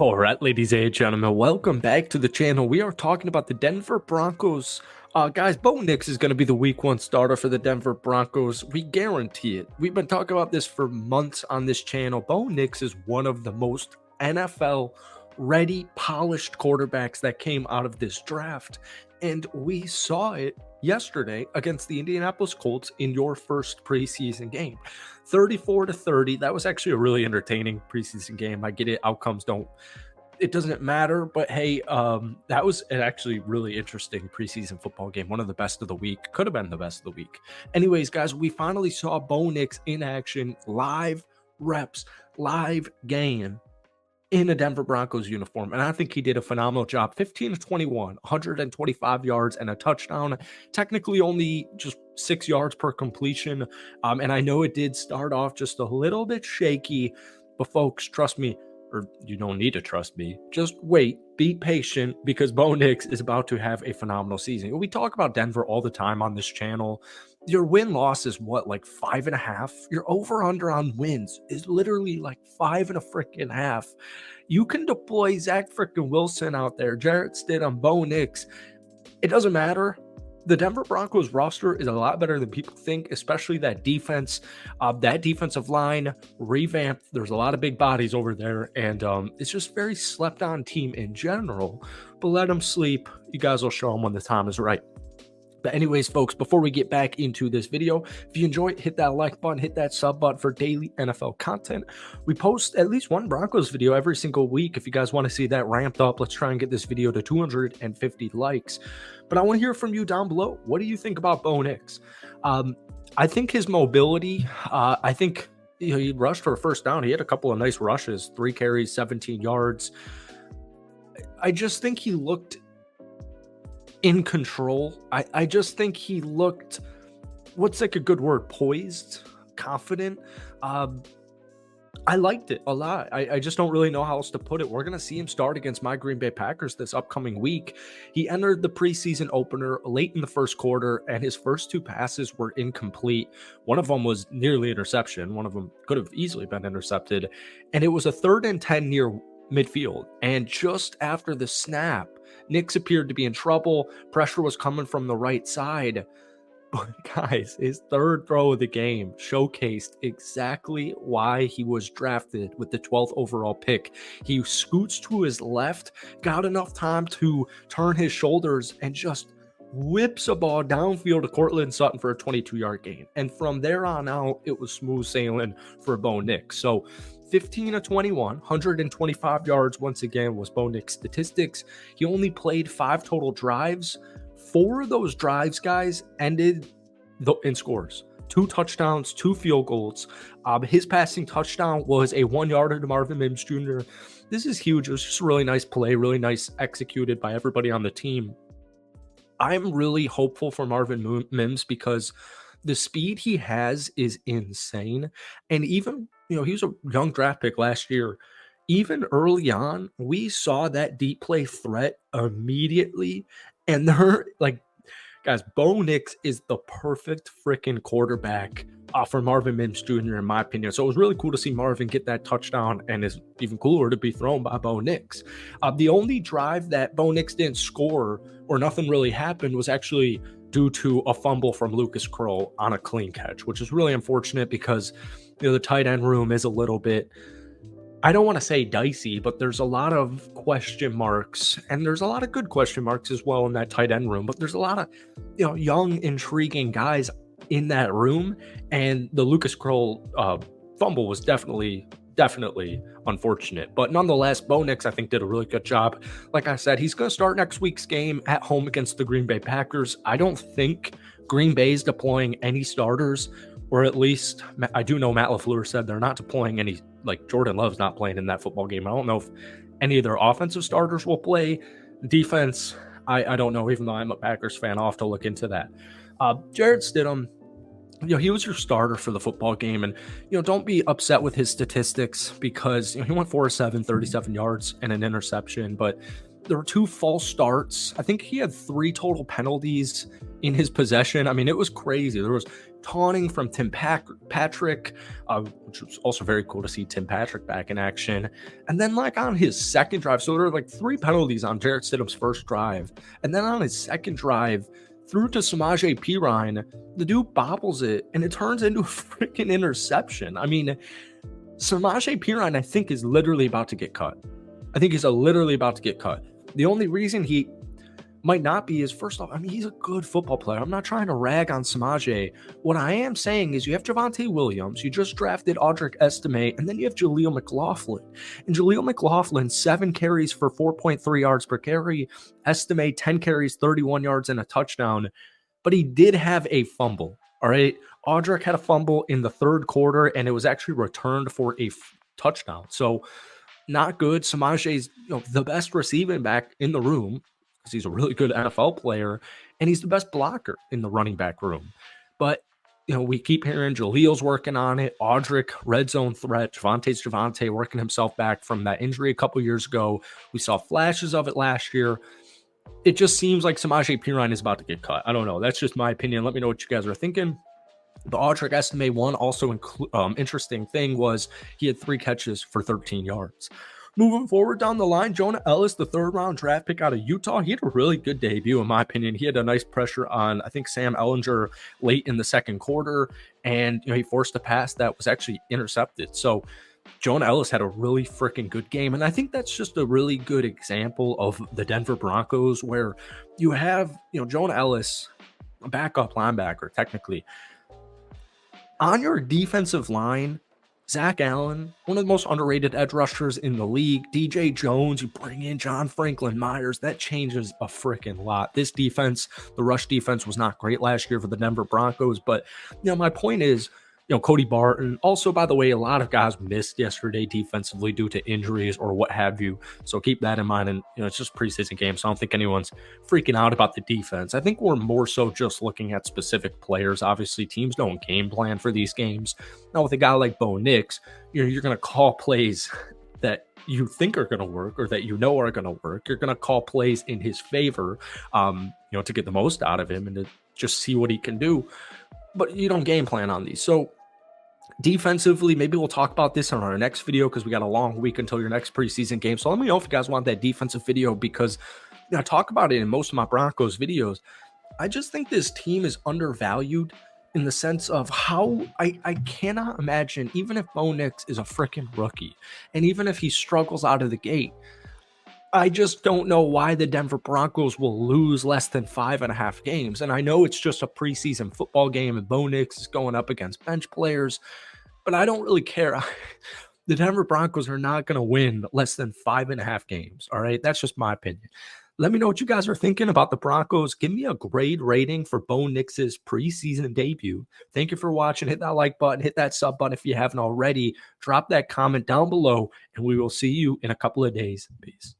All right, ladies and gentlemen, welcome back to the channel. We are talking about the Denver Broncos. Guys, Bo Nix is going to be the week one starter for the Denver Broncos. We guarantee it. We've been talking about this for months on this channel. Bo Nix is one of the most NFL ready, polished quarterbacks that came out of this draft. And we saw it yesterday against the Indianapolis Colts in your first preseason game. 34-30. That was actually a really entertaining preseason game. I get it. Outcomes it doesn't matter, but hey, that was an actually really interesting preseason football game. One of the best of the week. Could have been the best of the week. Anyways, guys, we finally saw Bo Nix in action, live reps, live game in a Denver Broncos uniform, and I think he did a phenomenal job. 15-21, 125 yards and a touchdown. Technically only just 6 yards per completion, and I know it did start off just a little bit shaky, but folks, trust me, or you don't need to trust me, just wait, be patient, because Bo Nix is about to have a phenomenal season. We talk about Denver all the time on this channel. Your win-loss is what, like 5.5? Your over-under on wins is literally like 5.5. You can deploy Zach freaking Wilson out there, Jarrett Stidham, Bo Nix. It doesn't matter. The Denver Broncos roster is a lot better than people think, especially that defense. That defensive line revamped. There's a lot of big bodies over there, and it's just a very slept-on team in general. But let them sleep. You guys will show them when the time is right. But anyways, folks, before we get back into this video, if you enjoy it, hit that like button, hit that sub button for daily NFL content. We post at least one Broncos video every single week. If you guys want to see that ramped up, let's try and get this video to 250 likes. But I want to hear from you down below. What do you think about Bo Nix? I think his mobility, I think he rushed for a first down. He had a couple of nice rushes, 3 carries, 17 yards. I just think he looked in control. I just think he looked, what's like a good word, poised, confident. I liked it a lot. I just don't really know how else to put it. We're going to see him start against my Green Bay Packers this upcoming week. He entered the preseason opener late in the first quarter, and his first 2 passes were incomplete. One of them was nearly interception. One of them could have easily been intercepted. And it was a 3rd and 10 near midfield. And just after the snap, Nix appeared to be in trouble. Pressure was coming from the right side. But guys, his 3rd throw of the game showcased exactly why he was drafted with the 12th overall pick. He scoots to his left, got enough time to turn his shoulders, and just whips a ball downfield to Courtland Sutton for a 22-yard gain. And from there on out, it was smooth sailing for Bo Nix. So 15-21, 125 yards once again was Bo Nix statistics. He only played 5 total drives. 4 of those drives, guys, ended in scores. 2 touchdowns, 2 field goals. His passing touchdown was a 1-yarder to Marvin Mims Jr. This is huge. It was just a really nice play, really nice executed by everybody on the team. I'm really hopeful for Marvin Mims because the speed he has is insane. And even, he was a young draft pick last year. Even early on, we saw that deep play threat immediately. And they're like, guys, Bo Nix is the perfect freaking quarterback for Marvin Mims Jr., in my opinion. So it was really cool to see Marvin get that touchdown, and it's even cooler to be thrown by Bo Nix. The only drive that Bo Nix didn't score or nothing really happened was actually due to a fumble from Lucas Kroll on a clean catch, which is really unfortunate because the tight end room is a little bit, I don't want to say dicey, but there's a lot of question marks, and there's a lot of good question marks as well in that tight end room. But there's a lot of, young, intriguing guys in that room, and the Lucas Kroll fumble was definitely unfortunate. But nonetheless, Bo Nix, I think, did a really good job. Like I said, he's going to start next week's game at home against the Green Bay Packers. I don't think Green Bay's deploying any starters, or at least I do know Matt LaFleur said they're not deploying any, like Jordan Love's not playing in that football game. I don't know if any of their offensive starters will play. Defense, I don't know, even though I'm a Packers fan. I'll have to look into that. Jarrett Stidham, he was your starter for the football game, and don't be upset with his statistics because he went 4-7, 37 yards and an interception, but there were 2 false starts. I think he had 3 total penalties in his possession. I mean, it was crazy. There was taunting from Tim Patrick, which was also very cool to see Tim Patrick back in action. And then, like, on his second drive, so there were like 3 penalties on Jarrett Stidham's first drive. And then on his second drive, through to Samaje Perine, the dude bobbles it, and it turns into a freaking interception. I mean, Samaje Perine, I think, is literally about to get cut. I think he's literally about to get cut. The only reason he might not be is, first off, I mean, he's a good football player. I'm not trying to rag on Samaje. What I am saying is you have Javonte Williams, you just drafted Audric Estime, and then you have Jaleel McLaughlin. And Jaleel McLaughlin, 7 carries for 4.3 yards per carry. Estime, 10 carries, 31 yards and a touchdown. But he did have a fumble, all right? Audric had a fumble in the third quarter, and it was actually returned for a touchdown. So, not good. Samaje's the best receiving back in the room because he's a really good NFL player, and he's the best blocker in the running back room. But we keep hearing Jaleel's working on it. Audric, red zone threat. Javonte working himself back from that injury a couple years ago. We saw flashes of it last year. It just seems like Samaje Perine is about to get cut. I don't know. That's just my opinion. Let me know what you guys are thinking. The Audric Estime one also interesting thing was he had 3 catches for 13 yards. Moving forward down the line, Jonah Ellis, the 3rd-round draft pick out of Utah, he had a really good debut, in my opinion. He had a nice pressure on, I think, Sam Ehlinger late in the second quarter, and he forced a pass that was actually intercepted. So Jonah Ellis had a really freaking good game, and I think that's just a really good example of the Denver Broncos, where you have Jonah Ellis, a backup linebacker, technically. On your defensive line, Zach Allen, one of the most underrated edge rushers in the league. DJ Jones, you bring in John Franklin Myers. That changes a freaking lot. This defense, the rush defense, was not great last year for the Denver Broncos. But, my point is, Cody Barton. Also, by the way, a lot of guys missed yesterday defensively due to injuries or what have you. So keep that in mind. And, it's just preseason game, so I don't think anyone's freaking out about the defense. I think we're more so just looking at specific players. Obviously, teams don't game plan for these games. Now, with a guy like Bo Nix, you're going to call plays that you think are going to work or that are going to work. You're going to call plays in his favor, to get the most out of him and to just see what he can do. But you don't game plan on these. So defensively, maybe we'll talk about this on our next video because we got a long week until your next preseason game. So let me know if you guys want that defensive video because I talk about it in most of my Broncos videos. I just think this team is undervalued in the sense of how I cannot imagine, even if Bo Nix is a freaking rookie, and even if he struggles out of the gate, I just don't know why the Denver Broncos will lose less than 5.5 games. And I know it's just a preseason football game and Bo Nix is going up against bench players, but I don't really care. The Denver Broncos are not going to win less than 5.5 games. All right. That's just my opinion. Let me know what you guys are thinking about the Broncos. Give me a grade rating for Bo Nix's preseason debut. Thank you for watching. Hit that like button, hit that sub button if you haven't already. Drop that comment down below, and we will see you in a couple of days. Peace.